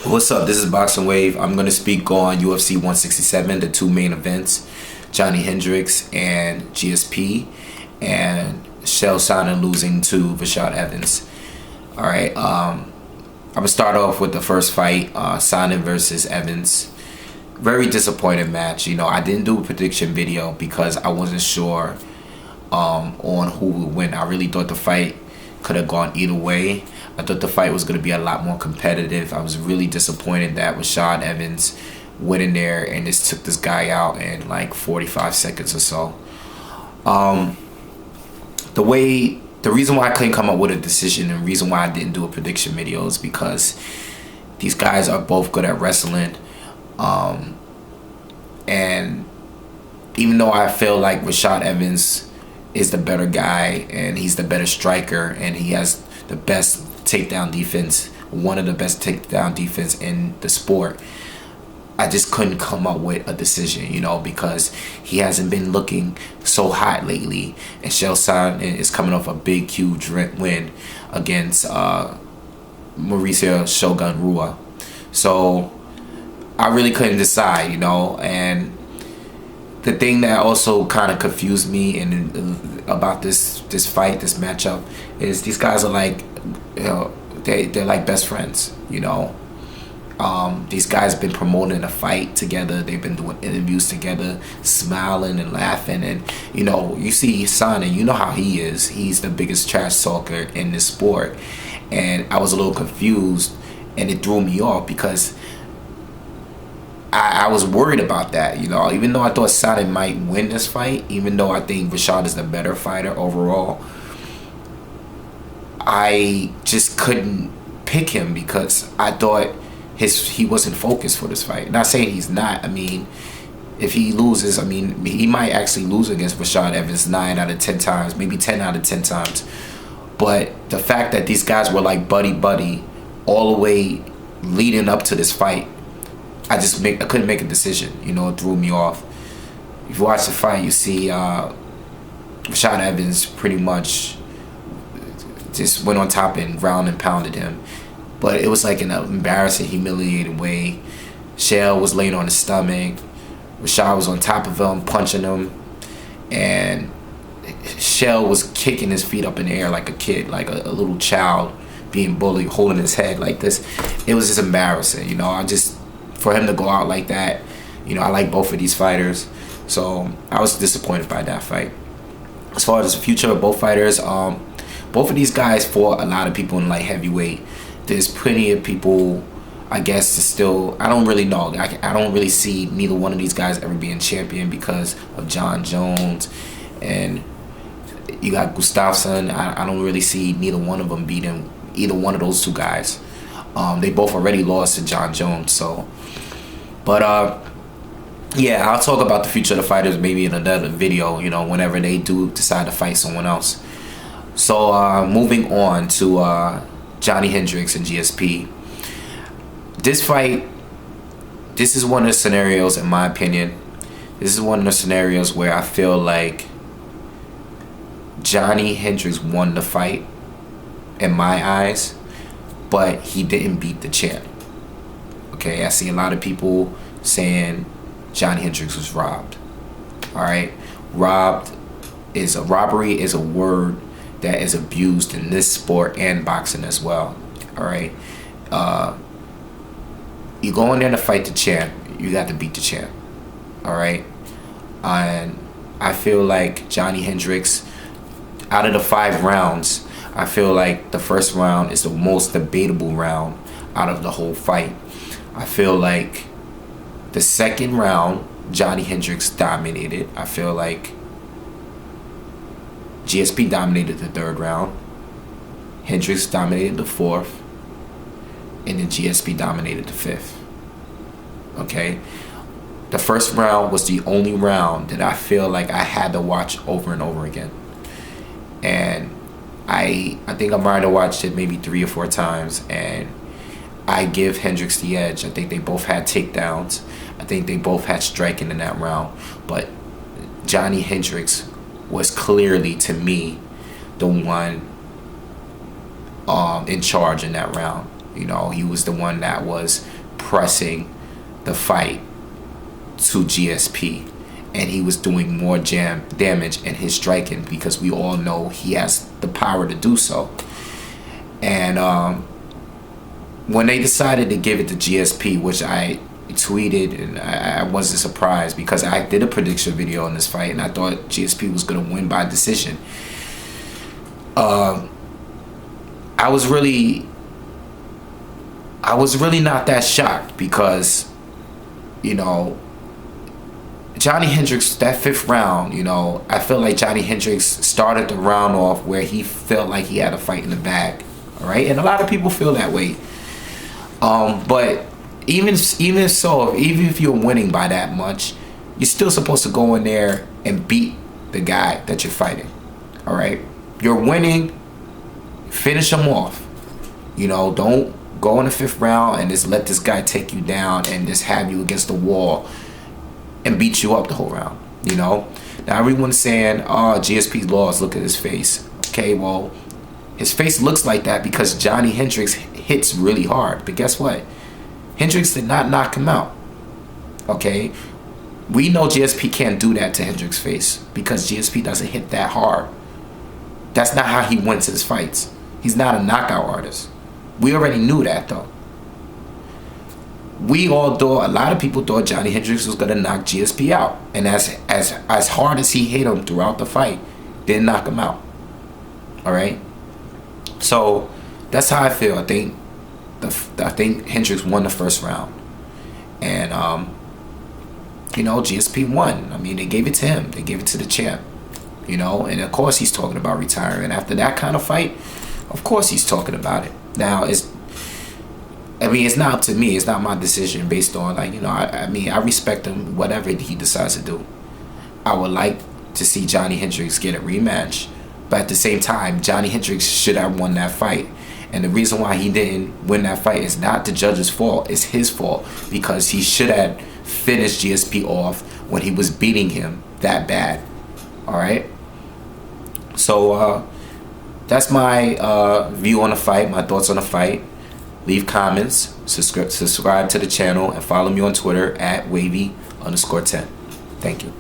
What's up? This is Boxing Wave. I'm going to speak on UFC 167, the two main events, Johnny Hendricks and GSP, and Chael Sonnen losing to Rashad Evans. All right, I'm going to start off with the first fight, Sonnen versus Evans. Very disappointing match. You know, I didn't do a prediction video because I wasn't sure on who would win. I really thought the fight could have gone either way. I thought the fight was going to be a lot more competitive. I was really disappointed that Rashad Evans went in there and just took this guy out in like 45 seconds or so. The reason why I couldn't come up with a decision and the reason why I didn't do a prediction video is because these guys are both good at wrestling. And even though I feel like Rashad Evans is the better guy and he's the better striker and he has the best takedown defense, one of the best takedown defense in the sport, I just couldn't come up with a decision, you know, because he hasn't been looking so hot lately, and Chael Sonnen is coming off a big, huge win against Mauricio Shogun Rua. So I really couldn't decide, you know. And the thing that also kind of confused me about this fight, this matchup, is these guys are like, you know, they're like best friends, you know. These guys have been promoting a fight together. They've been doing interviews together, smiling and laughing. And, you know, you see Sonnen, you know how he is. He's the biggest trash talker in this sport. And I was a little confused, and it threw me off because I was worried about that, you know. Even though I thought Sonnen might win this fight, even though I think Rashad is the better fighter overall, I just couldn't pick him because I thought he wasn't focused for this fight. Not saying he's not. I mean, if he loses, I mean, he might actually lose against Rashad Evans 9 out of 10 times, maybe 10 out of 10 times. But the fact that these guys were like buddy all the way leading up to this fight, I couldn't make a decision. You know, it threw me off. If you watch the fight, you see Rashad Evans pretty much just went on top and ground and pounded him. But it was like in an embarrassing, humiliating way. Chael was laying on his stomach. Rashad was on top of him, punching him. And Chael was kicking his feet up in the air like a kid, like a little child being bullied, holding his head like this. It was just embarrassing, you know. For him to go out like that, you know, I like both of these fighters. So I was disappointed by that fight. As far as the future of both fighters, both of these guys fought a lot of people in light heavyweight. There's plenty of people, I guess, still, I don't really know. I don't really see neither one of these guys ever being champion because of John Jones. And you got Gustafsson. I don't really see neither one of them beating either one of those two guys. They both already lost to John Jones. So, but yeah, I'll talk about the future of the fighters maybe in another video, you know, whenever they do decide to fight someone else. So moving on to Johnny Hendricks and GSP. This fight, this is one of the scenarios, in my opinion, this is one of the scenarios where I feel like Johnny Hendricks won the fight in my eyes, but he didn't beat the champ. Okay, I see a lot of people saying Johnny Hendricks was robbed. All right, robbery is a word that is abused in this sport and boxing as well. All right, you go in there to fight the champ, you got to beat the champ. All right, and I feel like Johnny Hendricks, out of the 5 rounds, I feel like the first round is the most debatable round out of the whole fight. I feel like the second round, Johnny Hendricks dominated. I feel like GSP dominated the 3rd round. Hendricks dominated the 4th. And then GSP dominated the 5th. Okay? The first round was the only round that I feel like I had to watch over and over again. And I think I might have watched it maybe 3 or 4 times, and I give Hendricks the edge. I think they both had takedowns. I think they both had striking in that round. But Johnny Hendricks was clearly, to me, the one in charge in that round. You know, he was the one that was pressing the fight to GSP, and he was doing more damage in his striking, because we all know he has the power to do so. And when they decided to give it to GSP, which I tweeted, and I wasn't surprised, because I did a prediction video on this fight and I thought GSP was going to win by decision. I was really not that shocked, because, you know, Johnny Hendricks, that 5th round, you know, I felt like Johnny Hendricks started the round off where he felt like he had a fight in the bag. All right, and a lot of people feel that way. But even so, even if you're winning by that much, you're still supposed to go in there and beat the guy that you're fighting. All right, you're winning, finish him off. You know, don't go in the 5th round and just let this guy take you down and just have you against the wall and beat you up the whole round. You know, now everyone's saying, "Oh, GSP's lost. Look at his face." Okay, well, his face looks like that because Johnny Hendricks hits really hard. But guess what? Hendricks did not knock him out. Okay? We know GSP can't do that to Hendricks' face because GSP doesn't hit that hard. That's not how he wins his fights. He's not a knockout artist. We already knew that, though. We all thought, a lot of people thought Johnny Hendricks was going to knock GSP out. And as hard as he hit him throughout the fight, didn't knock him out. All right? So that's how I feel. I think Hendricks won the 1st round, and you know, GSP won. I mean, they gave it to him. They gave it to the champ. You know, and of course he's talking about retiring after that kind of fight. Of course he's talking about it. Now it's not up to me. It's not my decision based on, like, you know, I mean, I respect him, whatever he decides to do. I would like to see Johnny Hendricks get a rematch. But at the same time, Johnny Hendricks should have won that fight. And the reason why he didn't win that fight is not the judge's fault. It's his fault, because he should have finished GSP off when he was beating him that bad. All right? So that's my view on the fight, my thoughts on the fight. Leave comments, subscribe to the channel, and follow me on Twitter at wavy_10. Thank you.